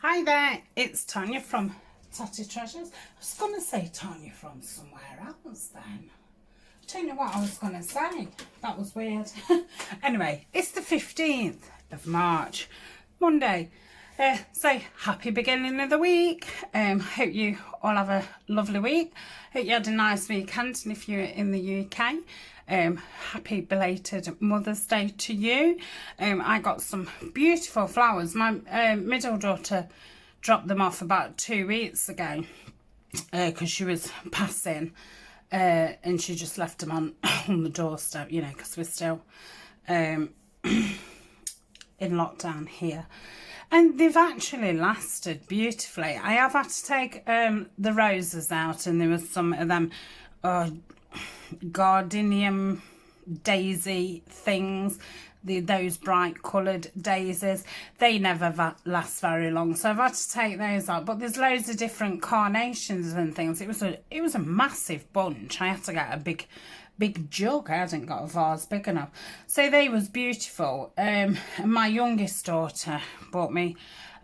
Hi there, it's Tania from Tatty Treasures. I was going to say Tania from somewhere else then. I don't know what I was going to say. That was weird. Anyway, it's the 15th of March, Monday. So, happy beginning of the week. Hope you all have a lovely week. Hope you had a nice weekend, and if you're in the UK, happy belated Mother's Day to you. I got some beautiful flowers. My middle daughter dropped them off about 2 weeks ago because she was passing, and she just left them on the doorstep, you know, because we're still in lockdown here. And they've actually lasted beautifully. I have had to take the roses out, and there was some of them gardenium daisy things, those bright coloured daisies. They never last very long, so I've had to take those out. But there's loads of different carnations and things. It was a massive bunch. I had to get a big jug. I hadn't got a vase big enough, so they was beautiful. And my youngest daughter bought me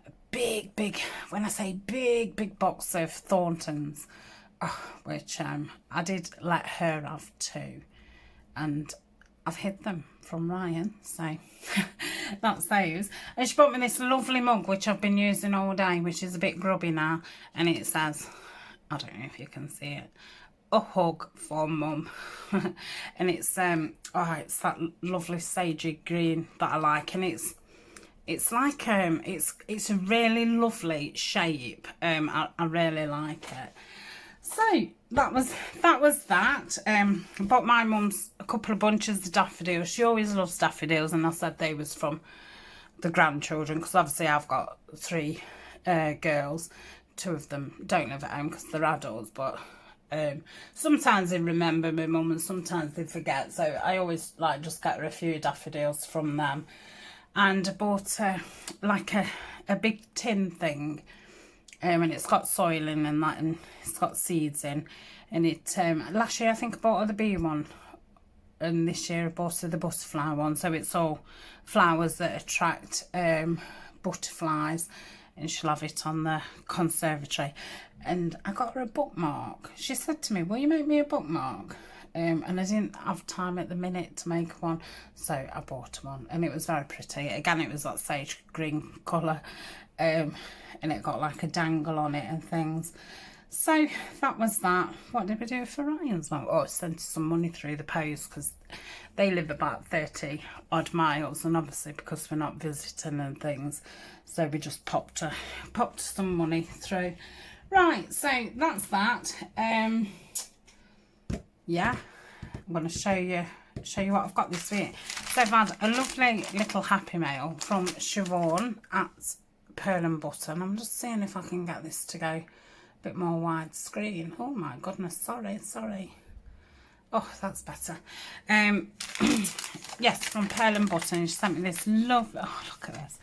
a big, when I say big box of Thorntons, which I did let her have too, and I've hid them from Ryan, so that's those. And she bought me this lovely mug which I've been using all day, which is a bit grubby now, and it says, I don't know if you can see it, a hug for Mum. And it's it's that lovely sagey green that I like, and it's like it's a really lovely shape. I really like it. So that was that. I bought my mum's a couple of bunches of daffodils. She always loves daffodils, and I said they was from the grandchildren, because obviously I've got 3 girls. 2 of them don't live at home because they're adults, but sometimes they remember my mum and sometimes they forget, so I always like just get her a few daffodils from them. And I bought like a big tin thing, and it's got soil in and that, and it's got seeds in, and it last year I think I bought her the bee one, and this year I bought her the butterfly one, so it's all flowers that attract butterflies, and she'll have it on the conservatory. And I got her a bookmark. She said to me, will you make me a bookmark? And I didn't have time at the minute to make one, so I bought one, and it was very pretty. Again, it was that sage green colour, and it got like a dangle on it and things. So that was that. What did we do for Ryan's one? Oh, I sent some money through the post, because they live about 30 odd miles, and obviously because we're not visiting and things, so we just popped some money through. Right, so that's that. Yeah, I'm going to show you what I've got this week. So I've had a lovely little happy mail from Siobhan at Pearl and Butter, and I'm just seeing if I can get this to go a bit more widescreen. Oh my goodness, sorry. Oh, that's better. Yes, from Pearl and Butter, and she sent me this lovely, oh look at this,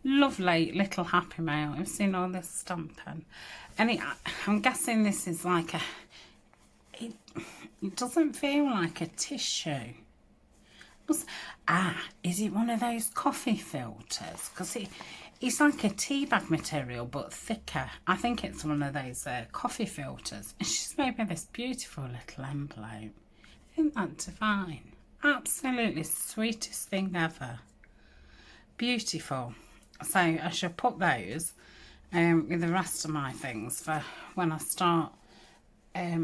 lovely little happy mail. I've seen all this stamping, and I'm guessing this is like it doesn't feel like a tissue. Is it one of those coffee filters? Because it's like a tea bag material but thicker. I think it's one of those coffee filters. And she's made me this beautiful little envelope. Isn't that divine? Absolutely sweetest thing ever. Beautiful. So I shall put those with the rest of my things for when I start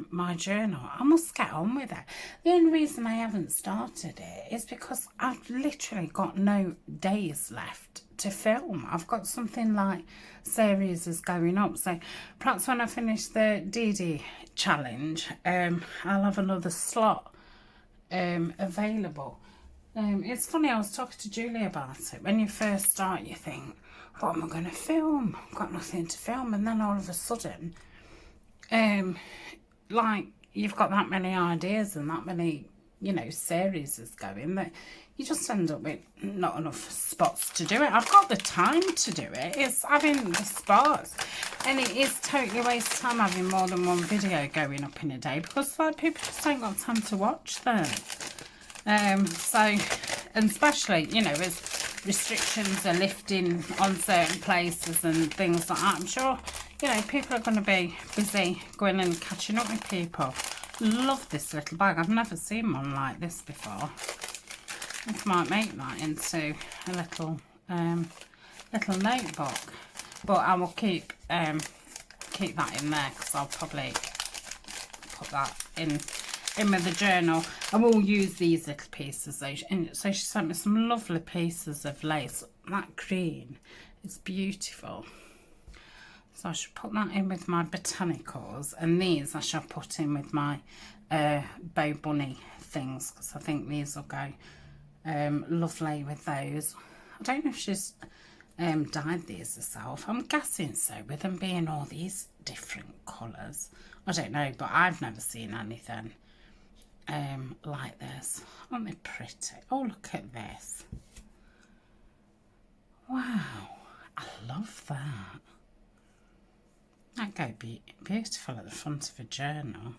my journal. I must get on with it. The only reason I haven't started it is because I've literally got no days left to film. I've got something like series is going up, so perhaps when I finish the DD challenge, I'll have another slot available. It's funny, I was talking to Julie about it. When you first start, you think, what am I going to film? I've got nothing to film, and then all of a sudden like you've got that many ideas and that many, you know, series is going, that you just end up with not enough spots to do it. I've got the time to do it, it's having the spots, and it is totally a waste of time having more than one video going up in a day, because like people just ain't got time to watch them. So, and especially, you know, as restrictions are lifting on certain places and things like that, I'm sure, you know, people are going to be busy going and catching up with people. Love this little bag. I've never seen one like this before. I might make that into a little little notebook, but I will keep that in there because I'll probably put that in with the journal. I will use these little pieces though. And so she sent me some lovely pieces of lace. That green is beautiful. So I should put that in with my botanicals, and these I shall put in with my bow bunny things, because I think these will go lovely with those. I don't know if she's dyed these herself. I'm guessing so, with them being all these different colours. I don't know, but I've never seen anything like this. Aren't they pretty? Oh, look at this. Wow, I love that. That go be beautiful at the front of a journal.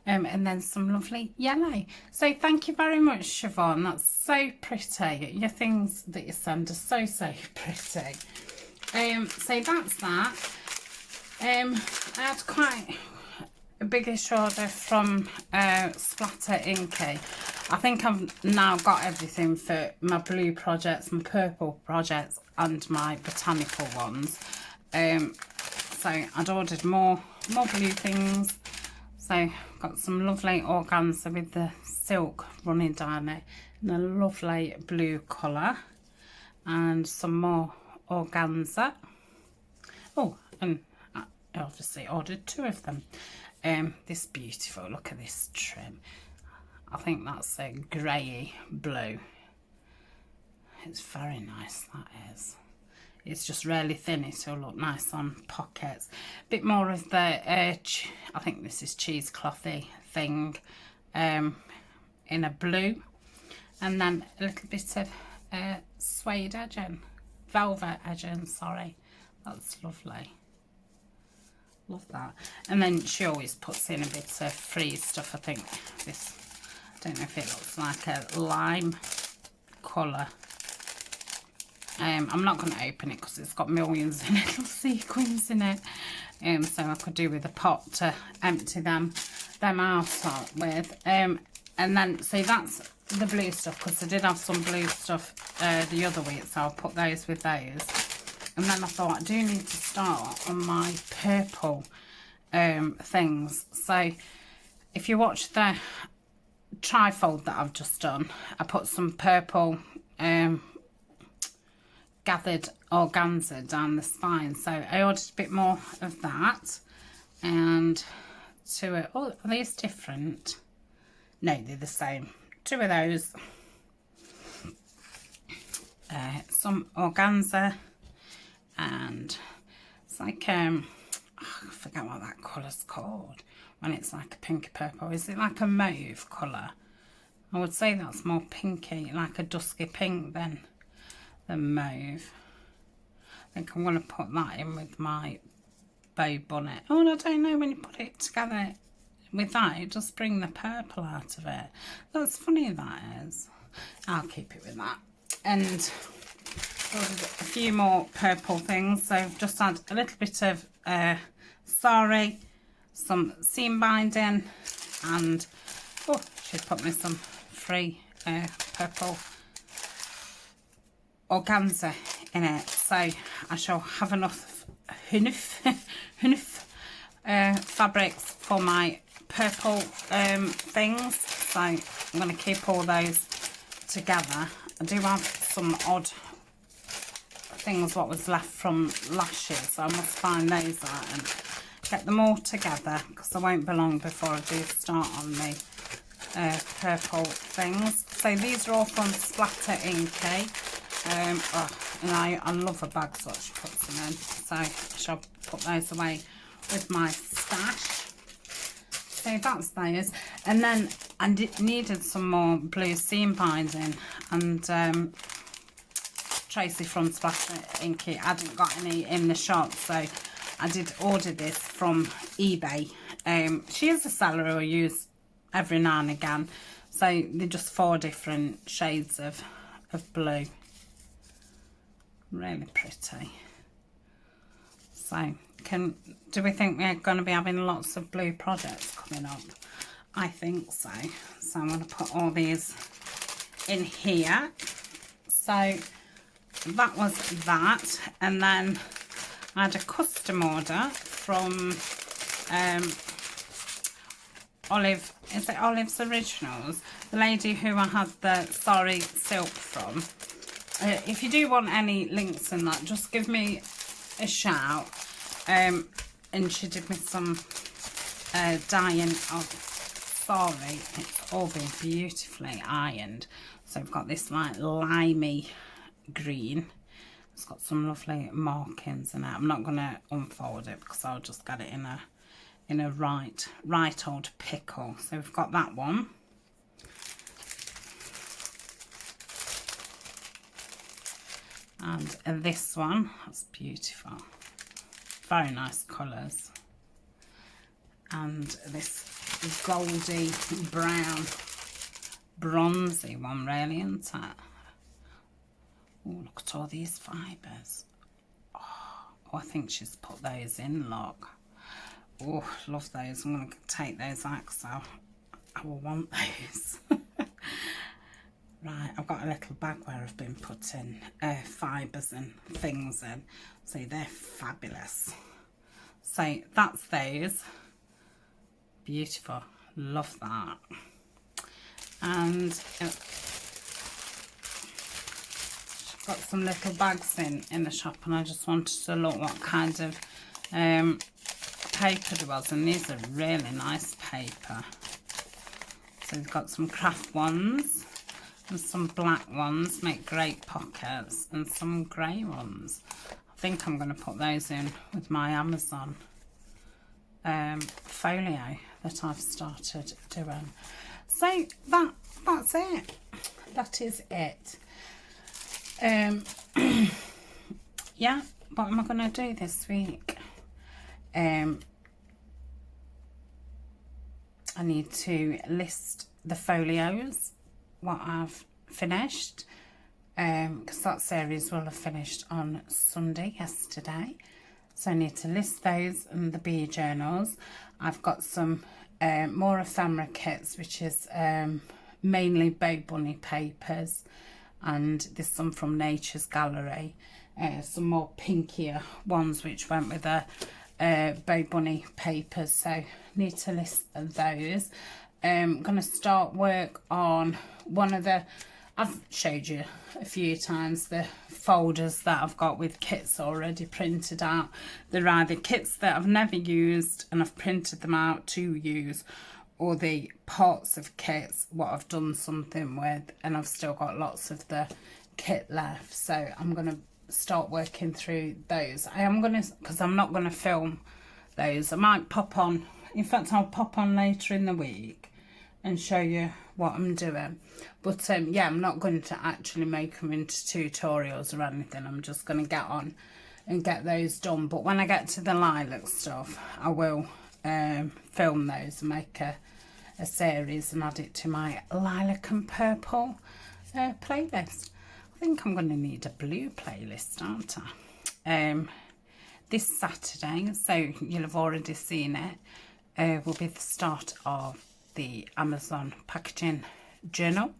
And then some lovely yellow. So thank you very much, Siobhan. That's so pretty. Your things that you send are so, so pretty. So that's that. I had quite a biggish order from Splatter Inky. I think I've now got everything for my blue projects, my purple projects, and my botanical ones. So I'd ordered more blue things. So got some lovely organza with the silk running down it in a lovely blue colour, and some more organza. Oh, and I obviously ordered 2 of them. This beautiful, look at this trim. I think that's a greyy blue. It's very nice, that is. It's just really thin. It'll look nice on pockets. Bit more of the, I think this is cheeseclothy thing, in a blue. And then a little bit of suede edging, velvet edging, sorry. That's lovely. Love that. And then she always puts in a bit of freeze stuff. I think this, I don't know if it looks like a lime colour. I'm not going to open it because it's got millions of little sequins in it. So I could do with a pot to empty them out with. And then, so that's the blue stuff, because I did have some blue stuff the other week, so I'll put those with those. And then I thought I do need to start on my purple things. So if you watch the trifold that I've just done, I put some purple gathered organza down the spine. So I ordered a bit more of that, and 2 oh, are these different? No, they're the same. 2 of those, some organza, and it's like I forget what that colour's called when it's like a pinky purple. Is it like a mauve colour? I would say that's more pinky, like a dusky pink than the mauve. I think I'm going to put that in with my bow bonnet. Oh, and I don't know, when you put it together with that, it just brings the purple out of it. That's funny, that is. I'll keep it with that. And ordered a few more purple things. So I've just had a little bit of sari, some seam binding, and oh, she's put me some free purple organza in it, so I shall have enough fabrics for my purple things. So I'm going to keep all those together. I do have some odd things what was left from lashes, so I must find those out and get them all together, because I won't be long before I do start on the purple things. So these are all from Splatter Inky. And I love a bag so she puts them in, so I shall put those away with my stash. So that's those. And then I needed some more blue seam binding, and Tracy from Splatter Inky hadn't got any in the shop, so I did order this from eBay. She is a seller who I use every now and again, so they're just 4 different shades of blue. Really pretty. So, do we think we're going to be having lots of blue projects coming up? I think so. So I'm going to put all these in here. So that was that. And then I had a custom order from Olive, is it Olive's Originals? The lady who I had the Sari silk from. If you do want any links in that, just give me a shout. And she did me some dyeing of Sari. It's all been beautifully ironed. So I've got this like limey green. It's got some lovely markings in it. I'm not going to unfold it because I'll just get it in a right old pickle. So we've got that one. And this one, that's beautiful. Very nice colours. And this goldy brown bronzy one, really, isn't it? Oh, look at all these fibres. Oh, I think she's put those in, look. Oh, love those. I'm going to take those out because I will want those. Right, I've got a little bag where I've been putting fibres and things in. So they're fabulous. So that's those. Beautiful. Love that. And I've got some little bags in the shop, and I just wanted to look what kind of paper there was. And these are really nice paper. So we've got some craft ones. And some black ones make great pockets, and some grey ones. I think I'm going to put those in with my Amazon folio that I've started doing. So that's it. That is it. Yeah, what am I going to do this week? I need to list the folios, what I've finished, because that series will have finished on Sunday, yesterday. So I need to list those and the bee journals. I've got some more ephemera kits, which is mainly Bow Bunny papers, and there's some from Nature's Gallery, some more pinkier ones which went with the Bow Bunny papers, so need to list those. I'm going to start work on one of the, I've showed you a few times, the folders that I've got with kits already printed out. They're either kits that I've never used and I've printed them out to use, or the parts of kits what I've done something with and I've still got lots of the kit left. So I'm going to start working through those. I am going to, because I'm not going to film those. I might pop on, in fact I'll pop on later in the week and show you what I'm doing. But yeah, I'm not going to actually make them into tutorials or anything. I'm just going to get on and get those done. But when I get to the lilac stuff, I will film those and make a series and add it to my lilac and purple playlist. I think I'm going to need a blue playlist, aren't I? This Saturday, so you'll have already seen it, will be the start of the Amazon packaging journal.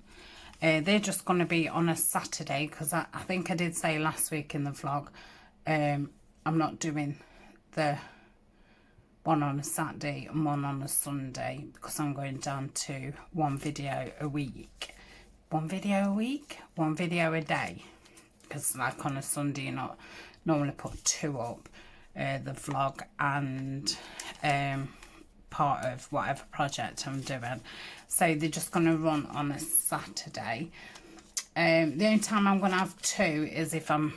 They're just going to be on a Saturday because I think I did say last week in the vlog I'm not doing the one on a Saturday and one on a Sunday because I'm going down to one video a week. One video a week? One video a day. Because like on a Sunday you not normally put two up, the vlog and part of whatever project I'm doing. So they're just going to run on a Saturday. The only time I'm going to have two is if I've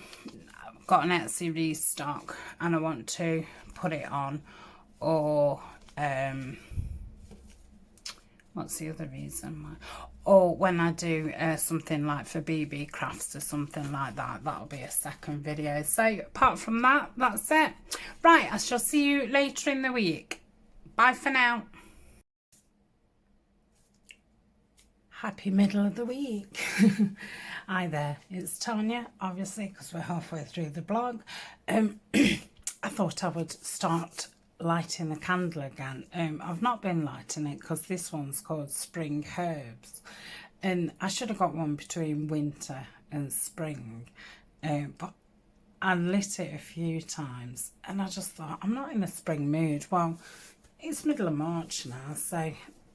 got an Etsy restock and I want to put it on, or what's the other reason? Or when I do something like for BB Crafts or something like that, that'll be a second video. So apart from that, that's it. Right, I shall see you later in the week. Bye for now. Happy middle of the week. Hi there, it's Tania, obviously, because we're halfway through the blog. I thought I would start lighting the candle again. I've not been lighting it because this one's called Spring Herbs, and I should have got one between winter and spring, but I lit it a few times and I just thought, I'm not in a spring mood. Well, it's middle of March now, so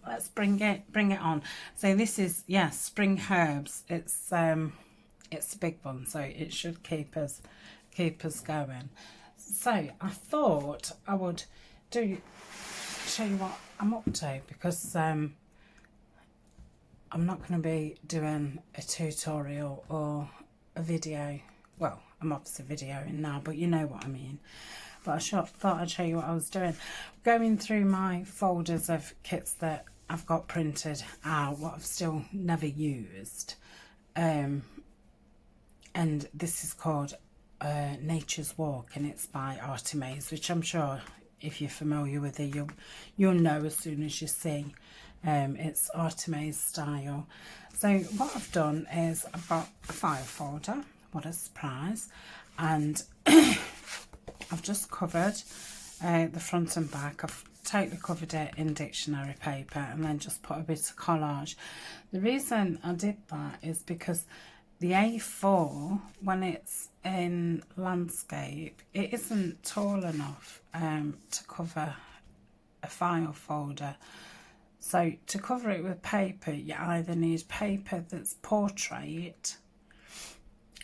let's bring it on. So this is, yes, Spring Herbs. It's a big one, so it should keep us going. So I thought I would show you what I'm up to, because I'm not going to be doing a tutorial or a video. Well, I'm obviously videoing now, but you know what I mean. But I thought I'd show you what I was doing. Going through my folders of kits that I've got printed out, what I've still never used. And this is called Nature's Walk, and it's by Artemis, which I'm sure if you're familiar with it, you'll know as soon as you see. It's Artemis style. So what I've done is I've got a file folder. What a surprise. And I've just covered the front and back. I've totally covered it in dictionary paper and then just put a bit of collage. The reason I did that is because the A4, when it's in landscape, it isn't tall enough to cover a file folder. So to cover it with paper, you either need paper that's portrait,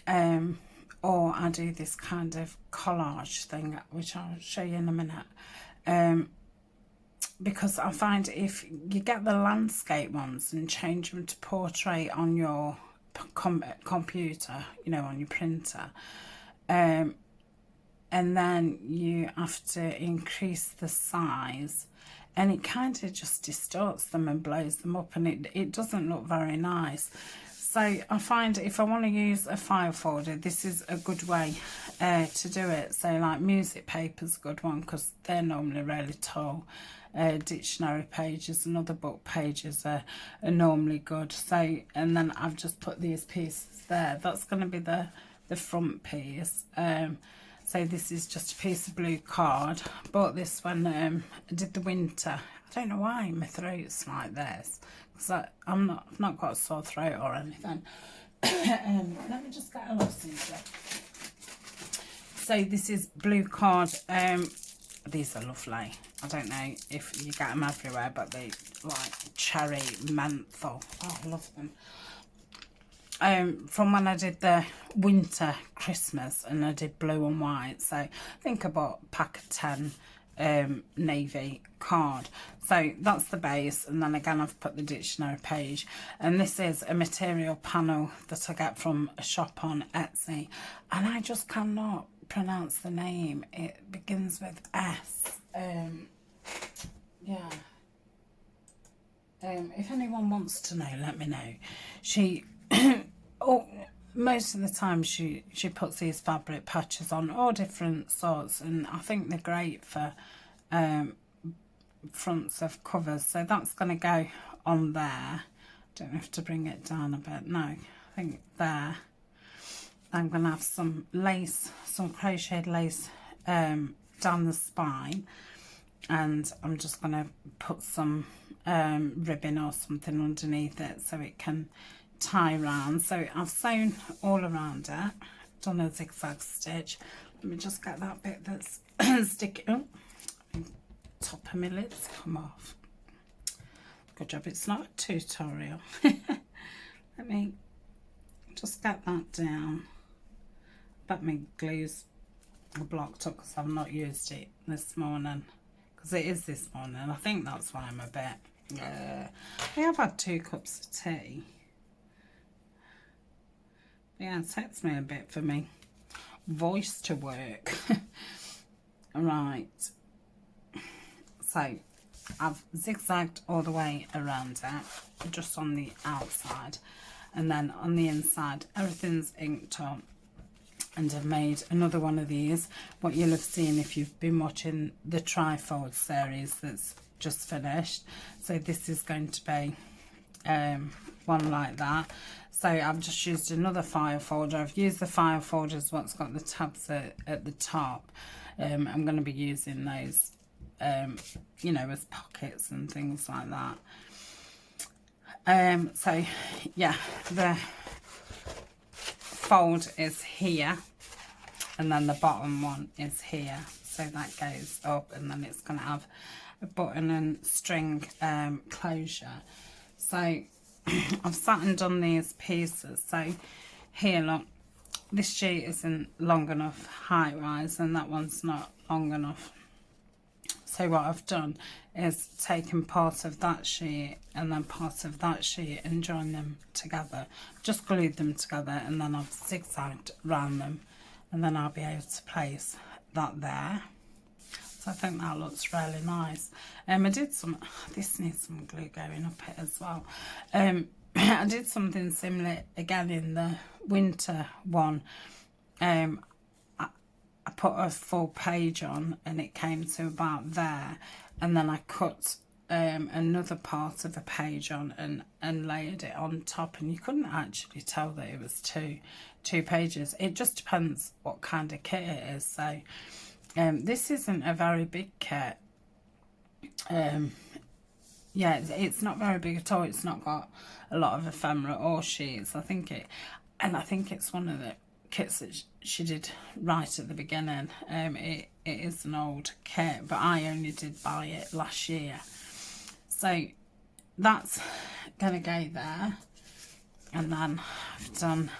or I do this kind of collage thing, which I'll show you in a minute. Because I find if you get the landscape ones and change them to portrait on your computer, you know, on your printer, and then you have to increase the size, and it kind of just distorts them and blows them up, and it doesn't look very nice. So I find if I want to use a file folder, this is a good way to do it. So like music paper's a good one because they're normally really tall. Dictionary pages and other book pages are normally good. So, and then I've just put these pieces there. That's going to be the front piece. So this is just a piece of blue card. Bought this when I did the winter. I don't know why my throat's like this, because I've not got a sore throat or anything. Let me just get a lozenge. So this is blue card. These are lovely. I don't know if you get them everywhere, but they like cherry menthol. Oh, I love them. From when I did the winter Christmas and I did blue and white, so I think I bought a pack of 10 navy card. So that's the base, and then again I've put the dictionary page, and this is a material panel that I get from a shop on Etsy, and I just cannot pronounce the name. It begins with S. Yeah. If anyone wants to know, let me know. She most of the time she puts these fabric patches on all different sorts, and I think they're great for fronts of covers. So that's going to go on there. Don't have to bring it down a bit. No, I think there. I'm going to have some lace, some crocheted lace down the spine, and I'm just going to put some ribbon or something underneath it so it can tie round. So I've sewn all around it, done a zigzag stitch. Let me just get that bit that's sticking. Oh, top of my lids come off. Good job it's not a tutorial. Let me just get that down. But my glue's blocked up because I've not used it this morning, because it is this morning. I think that's why I'm a bit I have had 2 cups of tea. Yeah, it takes me a bit for me voice to work. Right, so I've zigzagged all the way around it, just on the outside, and then on the inside everything's inked up. And I've made another one of these, what you'll have seen if you've been watching the trifold series that's just finished. So this is going to be one like that. So I've just used another file folder. I've used the file folders what's got the tabs at the top. I'm going to be using those, you know, as pockets and things like that. So yeah, the fold is here, and then the bottom one is here. So that goes up, and then it's going to have a button and string closure. So I've sat and done these pieces. So here, look, this sheet isn't long enough height wise, and that one's not long enough. So what I've done is taken part of that sheet and then part of that sheet and joined them together. Just glued them together, and then I've zigzagged around them, and then I'll be able to place that there. So I think that looks really nice. I did some, this needs some glue going up it as well. I did something similar again in the winter one. I put a full page on, and it came to about there, and then I cut another part of a page on and layered it on top, and you couldn't actually tell that it was two pages. It just depends what kind of kit it is. So this isn't a very big kit. Yeah, it's not very big at all. It's not got a lot of ephemera or sheets. I think it's one of the kits that she did right at the beginning. It is an old kit, but I only did buy it last year. So that's gonna go there, and then I've done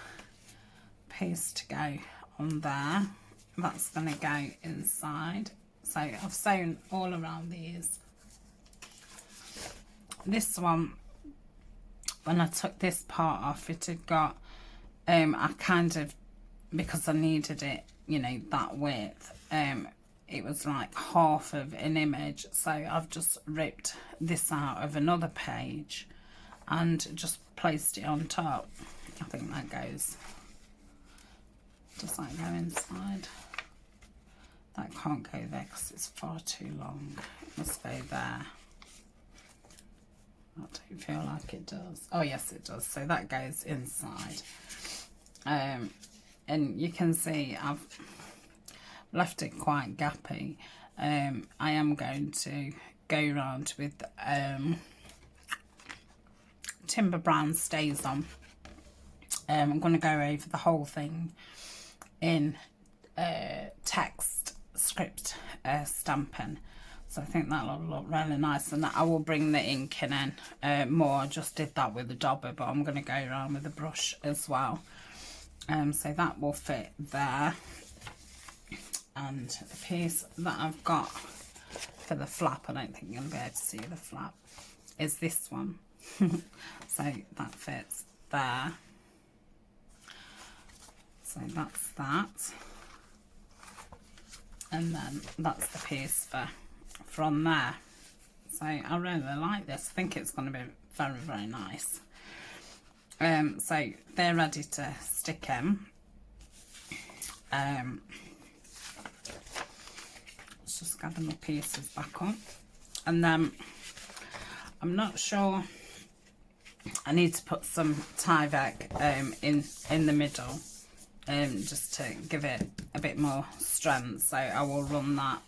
a piece to go on there. That's gonna go inside. So I've sewn all around these. This one, when I took this part off, it had got I kind of, because I needed it, you know, that width, it was like half of an image, so I've just ripped this out of another page and just placed it on top. I think that goes, does that go inside? That can't go there because it's far too long. It must go there. I don't feel like it does. Oh yes, it does. So that goes inside. And you can see I've left it quite gappy. I am going to go round with Timber Brown Stays On. I'm going to go over the whole thing in text script stamping. So I think that'll look really nice, and that I will bring the ink in more. I just did that with a dauber, but I'm going to go around with a brush as well. So that will fit there. And the piece that I've got for the flap, I don't think you're going to be able to see the flap, is this one. So that fits there. So that's that. And then that's the piece from there. So I really like this. I think it's going to be very, very nice. So they're ready to stick in. Let's just gather my pieces back on, and then I'm not sure, I need to put some Tyvek in the middle, just to give it a bit more strength. So I will run that,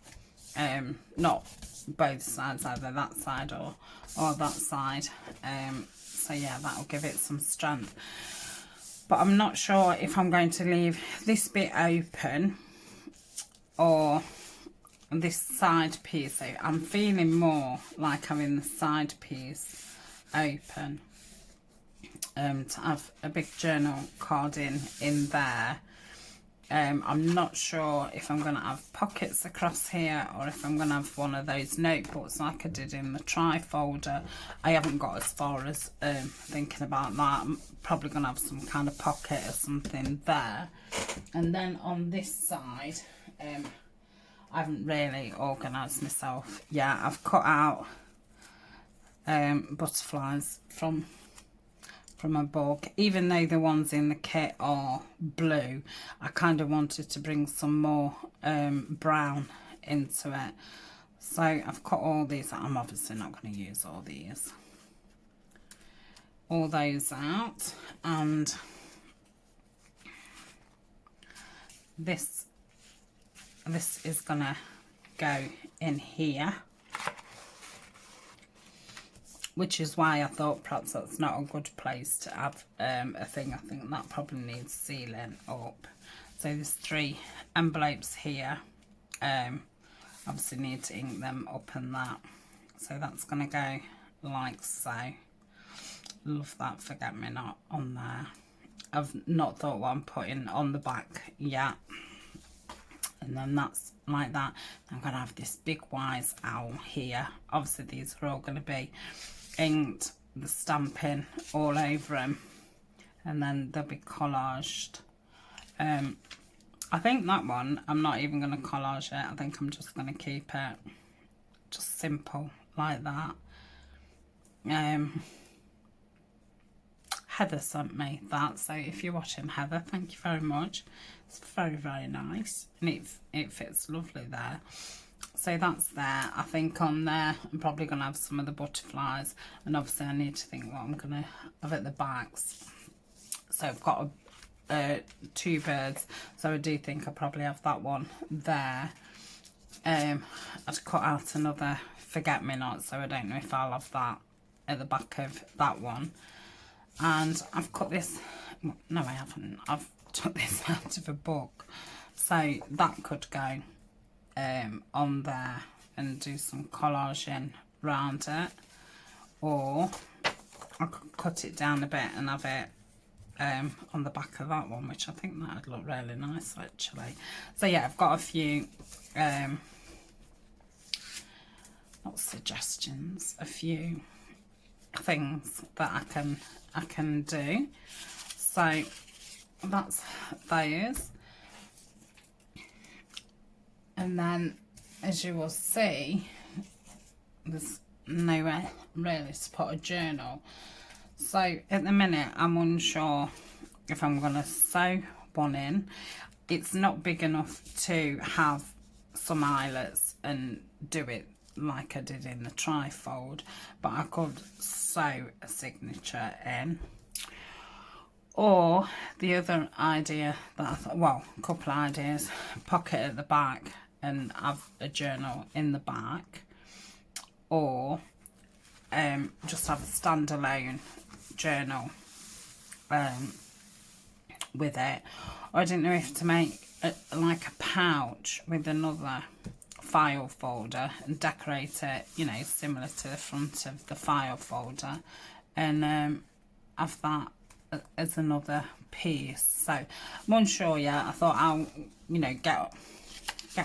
not both sides, either that side or that side. So yeah, that'll give it some strength. But I'm not sure if I'm going to leave this bit open or this side piece. So I'm feeling more like having the side piece open, to have a big journal card in there. I'm not sure if I'm going to have pockets across here or if I'm going to have one of those notebooks like I did in the tri-folder. I haven't got as far as thinking about that. I'm probably going to have some kind of pocket or something there. And then on this side, I haven't really organised myself yet. I've cut out butterflies from a book. Even though the ones in the kit are blue, I kind of wanted to bring some more brown into it. So I've cut all these. I'm obviously not going to use all these. all those out, and this is gonna go in here, which is why I thought perhaps that's not a good place to have a thing. I think that probably needs sealing up. So there's 3 envelopes here. Obviously need to ink them up and that. So that's going to go like so. Love that forget-me-not on there. I've not thought what I'm putting on the back yet. And then that's like that. I'm going to have this big wise owl here. Obviously these are all going to be inked, the stamping all over them, and then they'll be collaged. I think that one I'm not even going to collage it. I think I'm just going to keep it just simple like that. Heather sent me that, so if you're watching, Heather, thank you very much. It's very, very nice, and it fits lovely there. So that's there. I think on there I'm probably going to have some of the butterflies, and obviously I need to think what I'm going to have at the backs. So I've got 2 birds, so I do think I'll probably have that one there. I'd cut out another forget-me-not, so I don't know if I'll have that at the back of that one. And I've cut this, no I haven't, I've took this out of a book, so that could go on there and do some collaging around it, or I could cut it down a bit and have it on the back of that one, which I think that would look really nice actually. So yeah, I've got a few not suggestions, a few things that I can do. So that's those, and then as you will see, there's nowhere really to put a journal. So at the minute I'm unsure if I'm going to sew one in. It's not big enough to have some eyelets and do it like I did in the trifold, but I could sew a signature in. Or the other idea that I thought, well, a couple of ideas, pocket at the back and have a journal in the back, or just have a standalone journal with it. Or I didn't know if to make like a pouch with another file folder and decorate it, you know, similar to the front of the file folder, and have that as another piece. So I'm unsure yet. I thought I'll, you know, get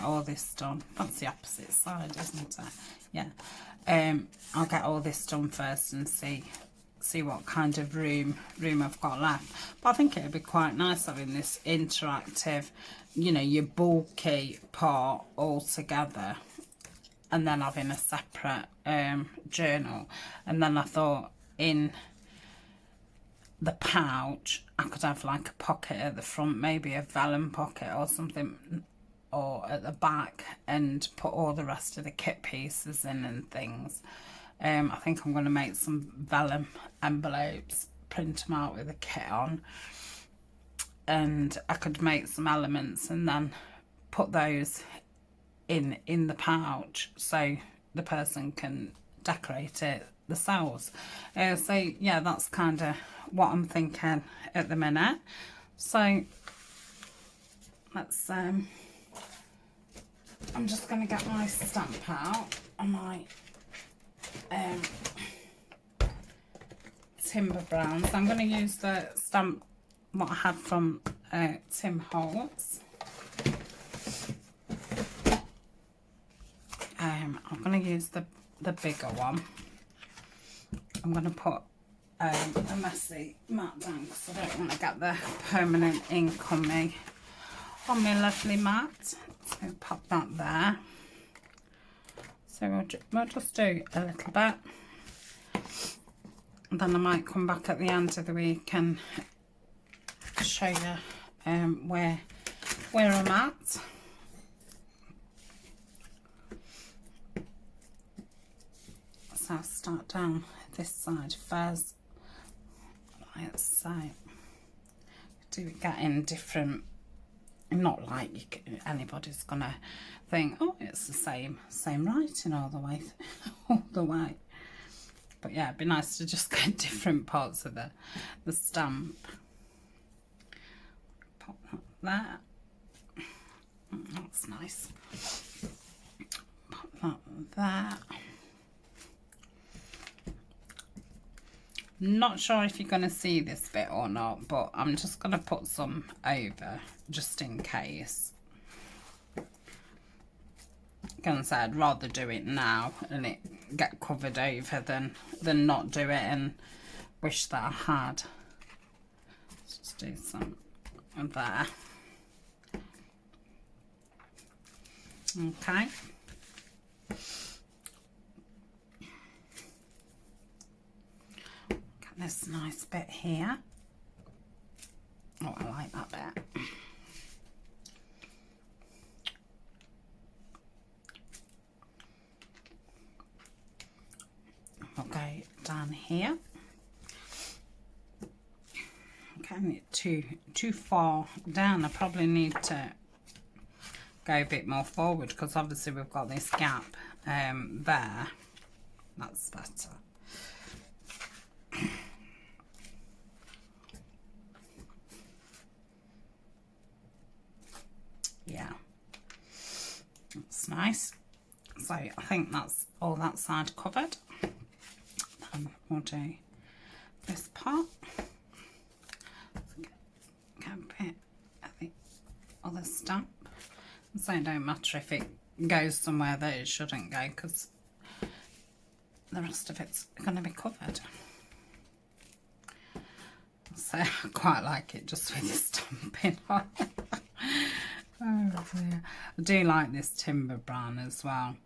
all this done. That's the opposite side, isn't it? Yeah. I'll get all this done first and see what kind of room I've got left. But I think it'd be quite nice having this interactive, you know, your bulky part all together, and then having a separate journal. And then I thought in the pouch I could have like a pocket at the front, maybe a vellum pocket or something, or at the back, and put all the rest of the kit pieces in and things. I think I'm going to make some vellum envelopes, print them out with a kit on, and I could make some elements and then put those in the pouch so the person can decorate it themselves. So yeah, that's kind of what I'm thinking at the minute. So let's I'm just going to get my stamp out and my Timber Browns. I'm going to use the stamp what I had from Tim Holtz. I'm going to use the bigger one. I'm going to put a messy mat down because I don't want to get the permanent ink on my lovely mat. So pop that there. So we'll just do a little bit, and then I might come back at the end of the week and show you where I'm at. So I'll start down this side first. it's do get in different, not like anybody's gonna think, oh, it's the same writing all the way, but yeah, it'd be nice to just get different parts of the stamp. Pop that there. That's nice. Pop that there. Not sure if you're going to see this bit or not, but I'm just going to put some over just in case. Gonna say I'd rather do it now and it get covered over than not do it and wish that I had. Let's just do some there. Okay. Got this nice bit here. Oh, I like that bit. We'll go down here. Okay, too far down. I probably need to go a bit more forward because obviously we've got this gap there. That's better. Yeah, that's nice. So I think that's all that side covered. And we'll do this part. Get a bit of the other stamp. So it don't matter if it goes somewhere that it shouldn't go because the rest of it's going to be covered. So I quite like it just with the stamping on. Oh dear. I do like this timber brown as well.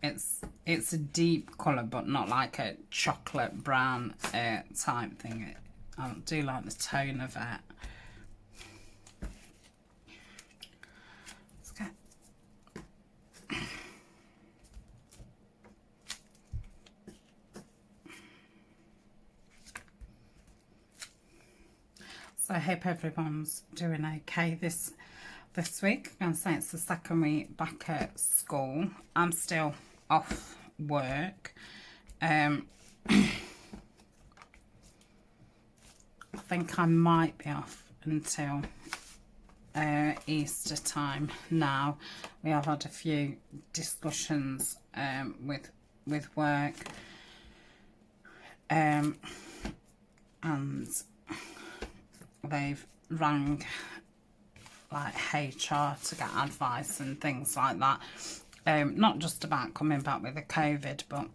It's a deep colour but not like a chocolate brown type thing. I do like the tone of it. Let's get so I hope everyone's doing okay this week. I'm going to say it's the second week back at school. I'm still off work. I think I might be off until Easter time now. We have had a few discussions with work, and they've rang like HR to get advice and things like that. Not just about coming back with the COVID, but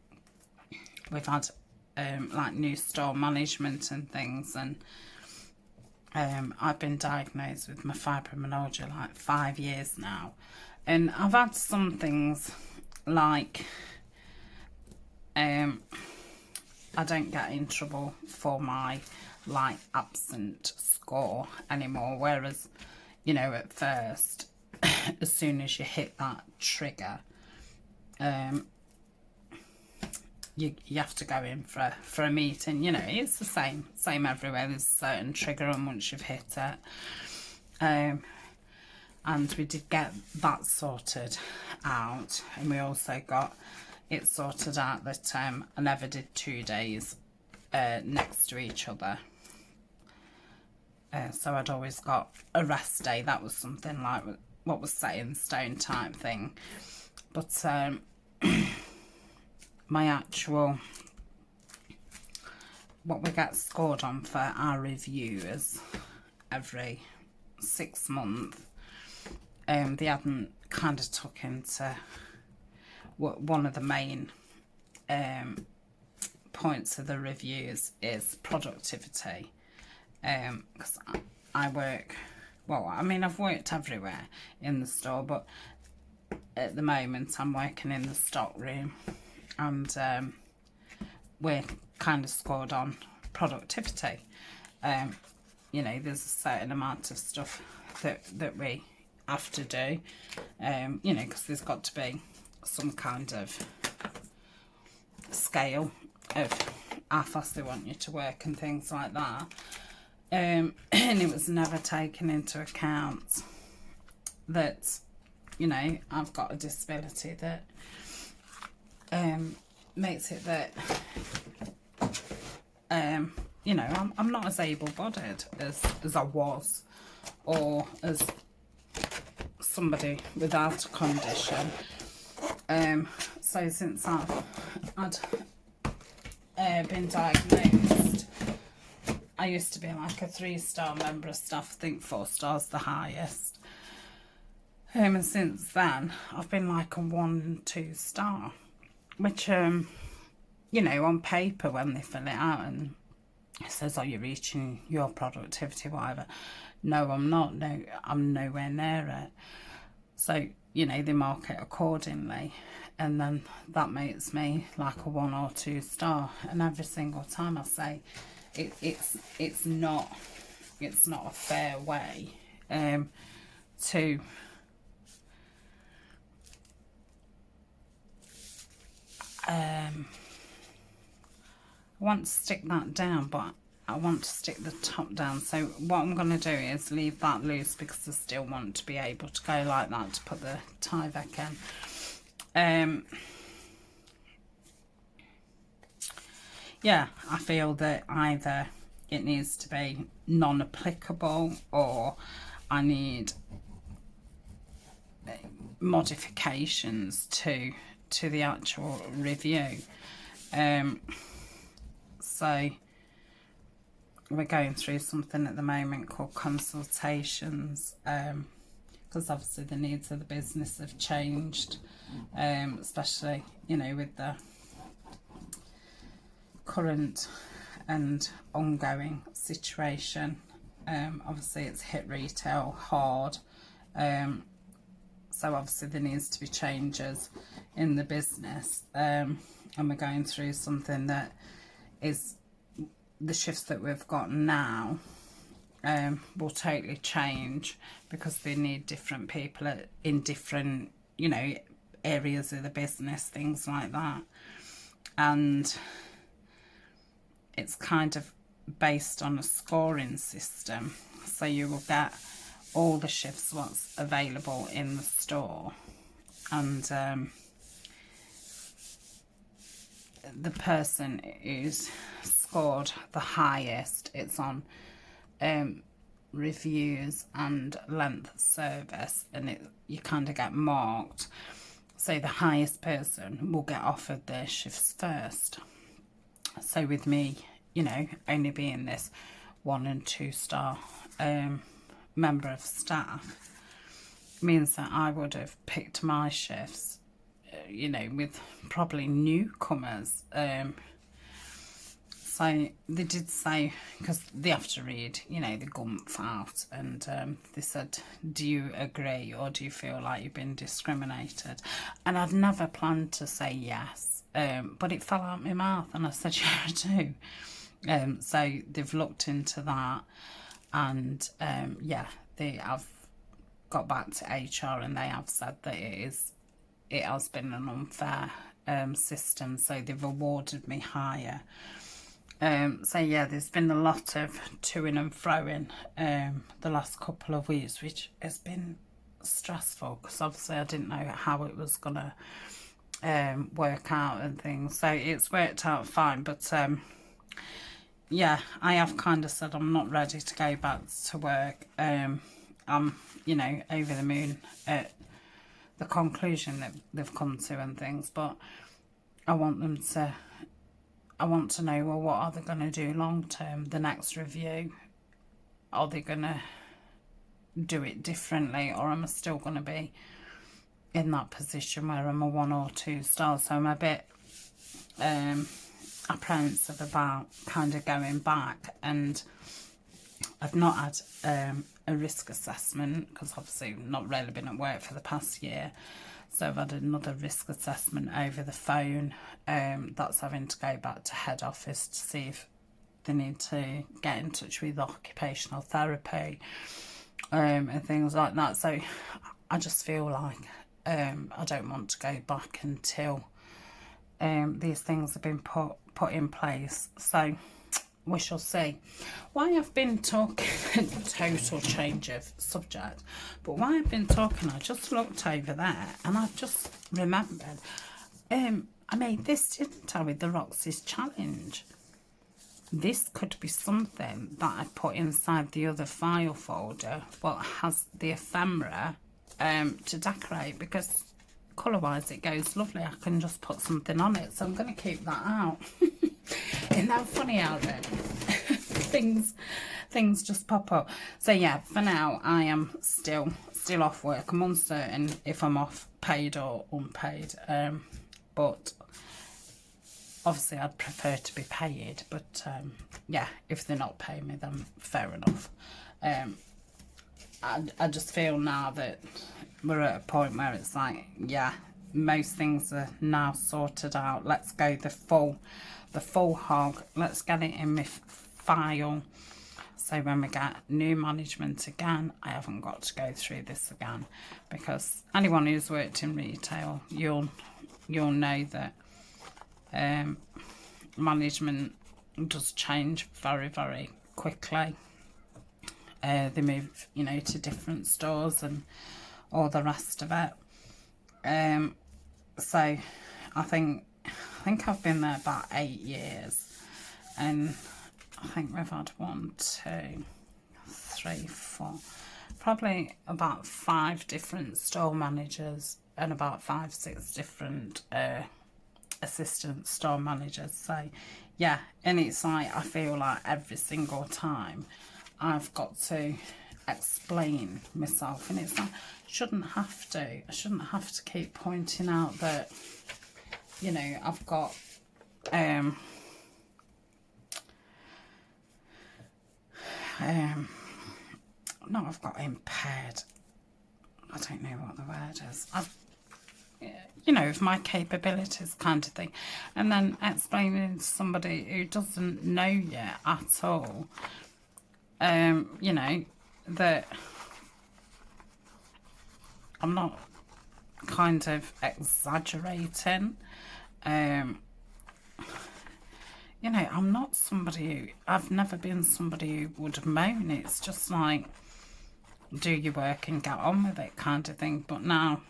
we've had like new store management and things, and I've been diagnosed with my fibromyalgia like 5 years now, and I've had some things like I don't get in trouble for my like absent score anymore, whereas you know at first as soon as you hit that trigger, you have to go in for a meeting. You know, it's the same everywhere. There's a certain trigger, and once you've hit it, and we did get that sorted out, and we also got it sorted out that I never did 2 days next to each other. So I'd always got a rest day. That was something like what was set in stone type thing. But my actual, what we get scored on for our reviewers every 6 months, they hadn't kind of took into what one of the main points of the reviews is productivity. Because I work, well, I mean, I've worked everywhere in the store, but at the moment I'm working in the stock room, and we're kind of scored on productivity. You know, there's a certain amount of stuff that we have to do, you know, because there's got to be some kind of scale of how fast they want you to work and things like that. and it was never taken into account that, you know, I've got a disability that makes it that you know, I'm not as able-bodied as I was, or as somebody without a condition. So since I'd been diagnosed, I used to be like a 3-star member of staff. I think 4 stars the highest. And since then, I've been like a 1 and 2 star, which, you know, on paper when they fill it out and it says, oh, you're reaching your productivity, whatever. No, I'm not. No, I'm nowhere near it. So, you know, they mark it accordingly. And then that makes me like a 1 or 2 star. And every single time I say, it's not a fair way to I want to stick that down, but I want to stick the top down. So what I'm going to do is leave that loose because I still want to be able to go like that to put the tie back in. Yeah, I feel that either it needs to be non-applicable or I need modifications to the actual review. So we're going through something at the moment called consultations, because obviously the needs of the business have changed, especially, you know, with the current and ongoing situation. Obviously it's hit retail hard, so obviously there needs to be changes in the business, and we're going through something that is the shifts that we've got now will totally change because they need different people in different, you know, areas of the business, things like that. And it's kind of based on a scoring system, so you will get all the shifts what's available in the store, and the person who's scored the highest, it's on reviews and length of service, and you kind of get marked, so the highest person will get offered their shifts first. So with me, you know, only being this 1 and 2 star member of staff means that I would have picked my shifts, you know, with probably newcomers. So they did say, because they have to read, you know, the gump out, and they said, do you agree or do you feel like you've been discriminated? And I'd never planned to say yes, but it fell out my mouth and I said, yeah, I do. So they've looked into that, and yeah, they have got back to HR and they have said that it has been an unfair system, so they've awarded me higher. So yeah, there's been a lot of to-ing and fro-ing the last couple of weeks, which has been stressful because obviously I didn't know how it was gonna work out and things. So it's worked out fine, but yeah, I have kind of said I'm not ready to go back to work. I'm, you know, over the moon at the conclusion that they've come to and things, but I want to know, well, what are they going to do long term? The next review, are they going to do it differently, or am I still going to be in that position where I'm a 1 or 2 star? So I'm a bit apprehensive about kind of going back, and I've not had a risk assessment because obviously I've not really been at work for the past year. So I've had another risk assessment over the phone. That's having to go back to head office to see if they need to get in touch with occupational therapy and things like that. So I just feel like I don't want to go back until these things have been put in place. So we shall see. Why I've been talking, total change of subject, but why I've been talking, I just looked over there and I've just remembered, I made this, didn't I, with the Roxy's challenge. This could be something that I put inside the other file folder, well, it has the ephemera to decorate, because colour wise it goes lovely. I can just put something on it, so I'm going to keep that out. Isn't that funny how that things just pop up? So yeah, for now I am still off work. I'm uncertain if I'm off paid or unpaid, but obviously I'd prefer to be paid, but yeah, if they're not paying me, then fair enough. I just feel now that we're at a point where it's like, yeah, most things are now sorted out. Let's go the full hog. Let's get it in my file, so when we get new management again, I haven't got to go through this again. Because anyone who's worked in retail, you'll know that management does change very, very quickly. They move, you know, to different stores and all the rest of it. So I think I've been there about 8 years, and I think we've had 1, 2, 3, 4, probably about 5 different store managers and about 5, 6 different assistant store managers. So yeah, and it's like, I feel like every single time I've got to explain myself, and it's like, I shouldn't have to keep pointing out that, you know, I've got I've got impaired, I don't know what the word is, you know, of my capabilities kind of thing, and then explaining to somebody who doesn't know yet at all, you know, that I'm not kind of exaggerating. You know, I'm not somebody who, I've never been somebody who would moan. It's just like, do your work and get on with it kind of thing. But now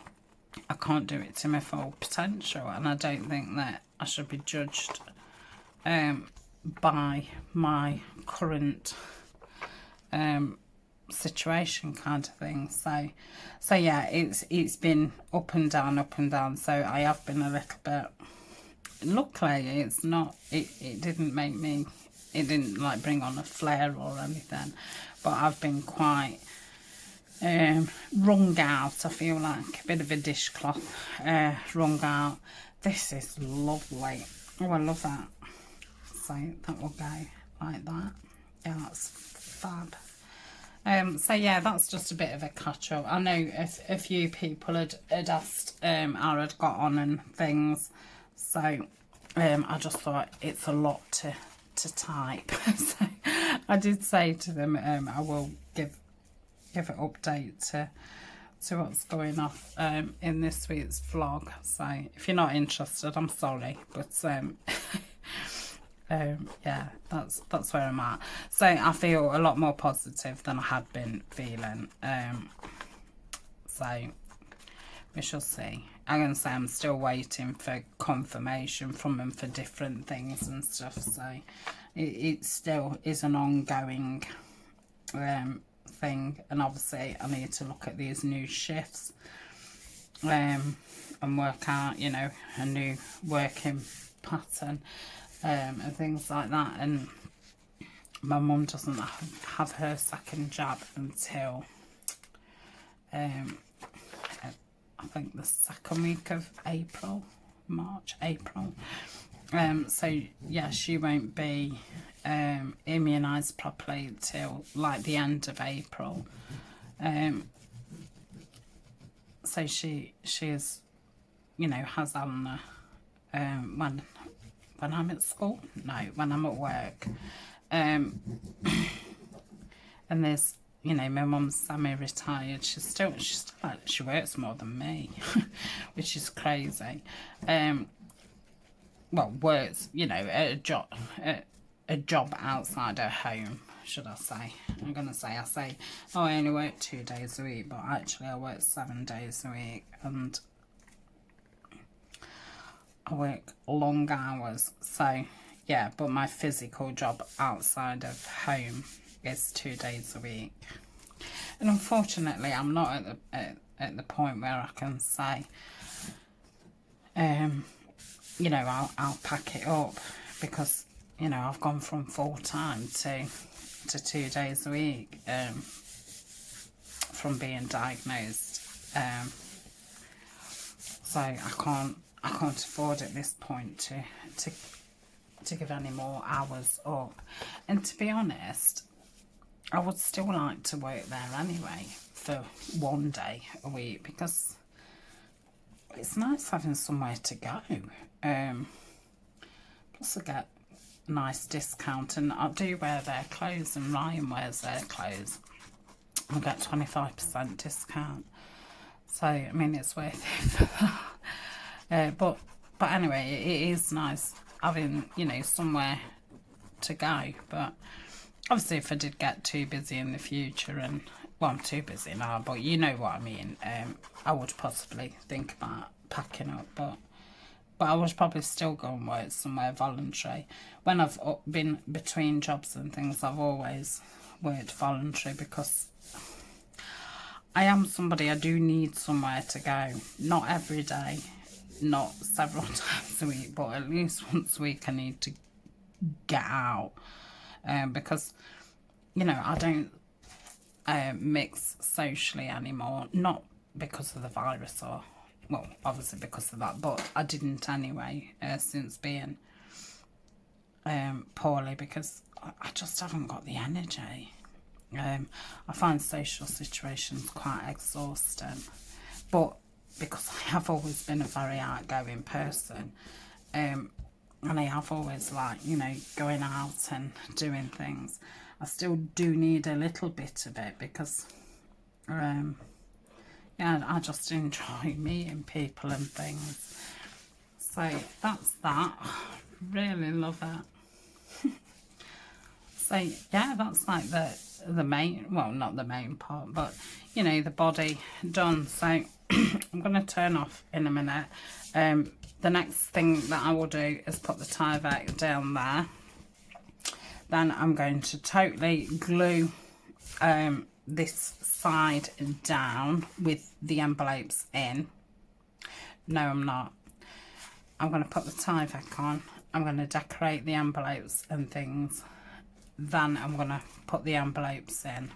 I can't do it to my full potential, and I don't think that I should be judged by my current situation kind of thing. So yeah, it's been up and down, so I have been a little bit, luckily it's not, it didn't make me, it didn't like bring on a flare or anything, but I've been quite wrung out. I feel like a bit of a dishcloth, wrung out. This is lovely. Oh, I love that. So that will go like that. Yeah, that's fab. So yeah, that's just a bit of a catch up. I know a few people had asked how I'd got on and things, so I just thought it's a lot to type. So I did say to them, I will give an update to what's going off in this week's vlog. So if you're not interested, I'm sorry, but yeah, that's where I'm at. So I feel a lot more positive than I had been feeling. So we shall see. I'm going to say I'm still waiting for confirmation from them for different things and stuff. So it still is an ongoing thing. And obviously I need to look at these new shifts and work out, you know, a new working pattern. And things like that. And my mum doesn't have her second jab until I think the second week of April. So yeah, she won't be immunised properly till like the end of April. So she is, you know, has Anna when I'm at school? No, when I'm at work. And there's, you know, my mum's semi-retired. She's still like, she works more than me, which is crazy. Well, works, you know, at a job, a job outside of home, should I say. I'm going to say, oh, I only work 2 days a week, but actually I work 7 days a week, and I work long hours. So yeah, but my physical job outside of home is 2 days a week. And unfortunately, I'm not at the point where I can say, you know, I'll pack it up, because, you know, I've gone from full-time to 2 days a week from being diagnosed. So I can't afford at this point to give any more hours up. And to be honest, I would still like to work there anyway for 1 day a week, because it's nice having somewhere to go. Plus I get a nice discount, and I do wear their clothes, and Ryan wears their clothes. I get 25% discount. So, I mean, it's worth it for that. But anyway, it is nice having, you know, somewhere to go. But obviously, if I did get too busy in the future, and, well, I'm too busy now, but you know what I mean, I would possibly think about packing up, but I would probably still go and work somewhere voluntary. When I've been between jobs and things, I've always worked voluntary, because I am somebody, I do need somewhere to go. Not every day, not several times a week, but at least once a week I need to get out. Because, you know, I don't mix socially anymore. Not because of the virus, or, well, obviously because of that, but I didn't anyway since being poorly, because I just haven't got the energy. I find social situations quite exhausting, but because I have always been a very outgoing person, and I have always liked, you know, going out and doing things, I still do need a little bit of it, because yeah, I just enjoy meeting people and things. So that's that. Really love it. So yeah, that's like the main, well, not the main part, but, you know, the body done. So I'm going to turn off in a minute. The next thing that I will do is put the Tyvek down there. Then I'm going to totally glue this side down with the envelopes in. No, I'm not. I'm going to put the Tyvek on. I'm going to decorate the envelopes and things. Then I'm going to put the envelopes in,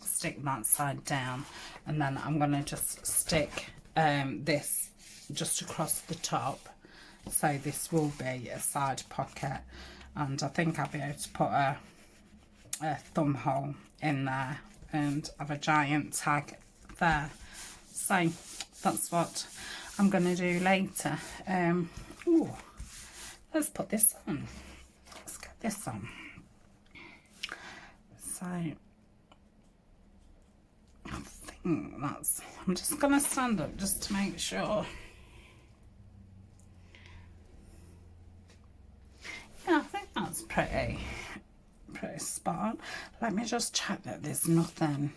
stick that side down, and then I'm going to just stick this just across the top. So this will be a side pocket, and I think I'll be able to put a thumb hole in there and have a giant tag there. So that's what I'm going to do later. Ooh, let's put this on. Let's get this on. So I think that's, I'm just going to stand up just to make sure. Yeah, I think that's pretty spot on. Let me just check that there's nothing,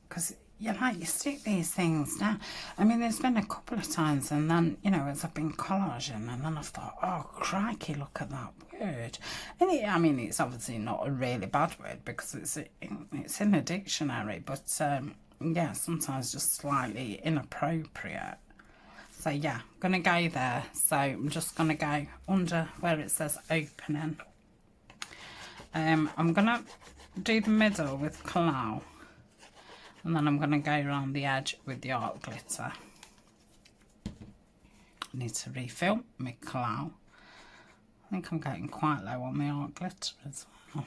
because you stick these things down. I mean, there's been a couple of times, and then, you know, as I've been collaging, and then I've thought, oh crikey, look at that word. And I mean, it's obviously not a really bad word, because it's in a dictionary, but yeah, sometimes just slightly inappropriate. So yeah, I'm gonna go there. So I'm just gonna go under where it says opening. I'm gonna do the middle with Clow, and then I'm gonna go around the edge with the art glitter. I need to refill my Clow. I think I'm getting quite low on my art glitter as well.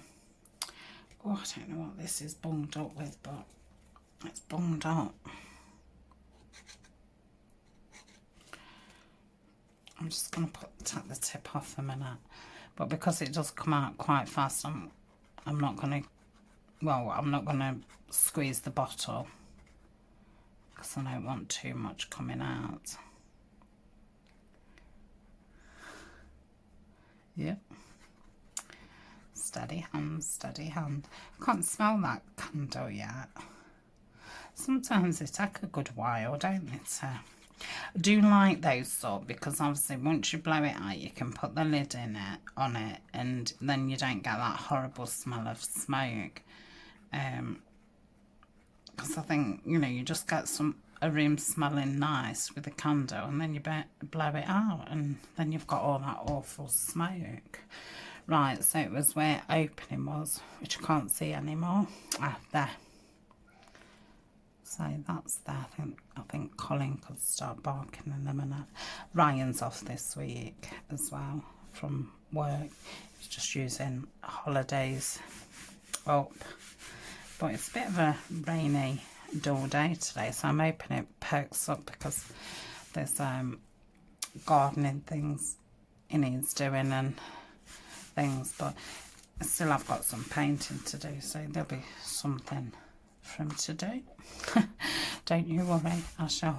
Oh, I don't know what this is bunged up with, but it's bunged up. I'm just going to take the tip off a minute, but because it does come out quite fast, I'm not going to, well, I'm not going to squeeze the bottle, because I don't want too much coming out. Yep. Steady hand, steady hand. Can't smell that candle yet. Sometimes they take a good while, don't it? I do like those sort, because obviously once you blow it out, you can put the lid on it, and then you don't get that horrible smell of smoke. Because I think, you know, you just get a room smelling nice with a candle, and then you blow it out, and then you've got all that awful smoke. Right, so it was where opening was, which I can't see anymore. Ah, there. So that's there. I think Colin could start barking in a minute. Ryan's off this week as well from work. He's just using holidays up. But it's a bit of a rainy, dull day today, so I'm hoping it perks up, because there's gardening things he needs doing and things, but still I've got some painting to do, so there'll be something for him to do. Don't you worry, I shall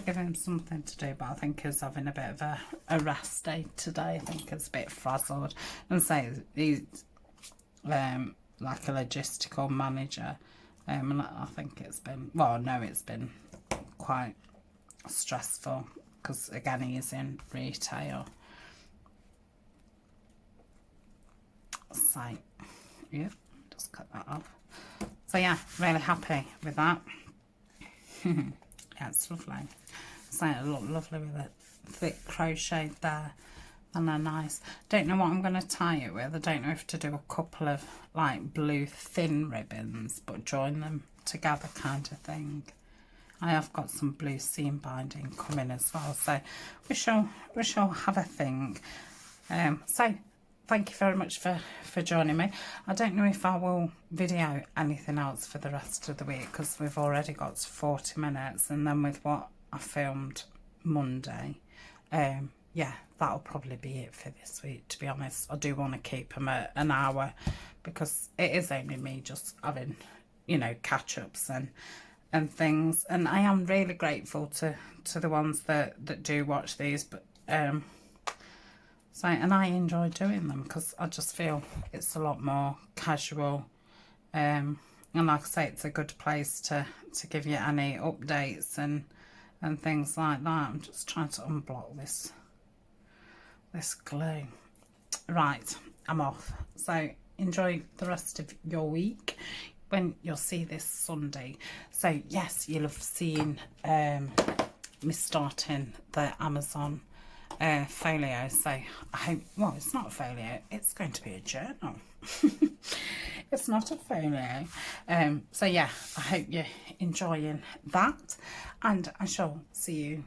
give him something to do, but I think he's having a bit of a rest day today. I think he's a bit frazzled, and so he's like a logistical manager, and I think it's been, well, I know it's been quite stressful, because again he's in retail. So yeah, just cut that off. So yeah, really happy with that. Yeah, it's lovely. So it looked lovely with it thick crochet there, and they're nice. Don't know what I'm going to tie it with. I don't know if to do a couple of like blue thin ribbons, but join them together kind of thing. I have got some blue seam binding coming as well, so we shall have a thing. So thank you very much for joining me. I don't know if I will video anything else for the rest of the week, because we've already got 40 minutes, and then with what I filmed Monday, yeah, that'll probably be it for this week, to be honest. I do want to keep them at an hour, because it is only me just having, you know, catch-ups and things, and I am really grateful to the ones that do watch these, but so, and I enjoy doing them, because I just feel it's a lot more casual, and like I say, it's a good place to give you any updates and things like that. I'm just trying to unblock this glue. Right, I'm off. So enjoy the rest of your week when you'll see this Sunday. So yes, you'll have seen me starting the Amazon folio, so I hope, well, it's not a folio, it's going to be a journal. It's not a folio. So yeah, I hope you're enjoying that, and I shall see you,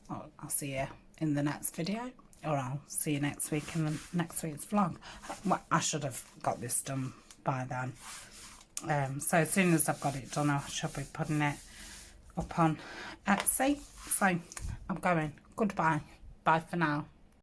well, I'll see you in the next video, or I'll see you next week in the next week's vlog. Well, I should have got this done by then. So as soon as I've got it done, I shall be putting it up on Etsy. So I'm going. Goodbye. Bye for now.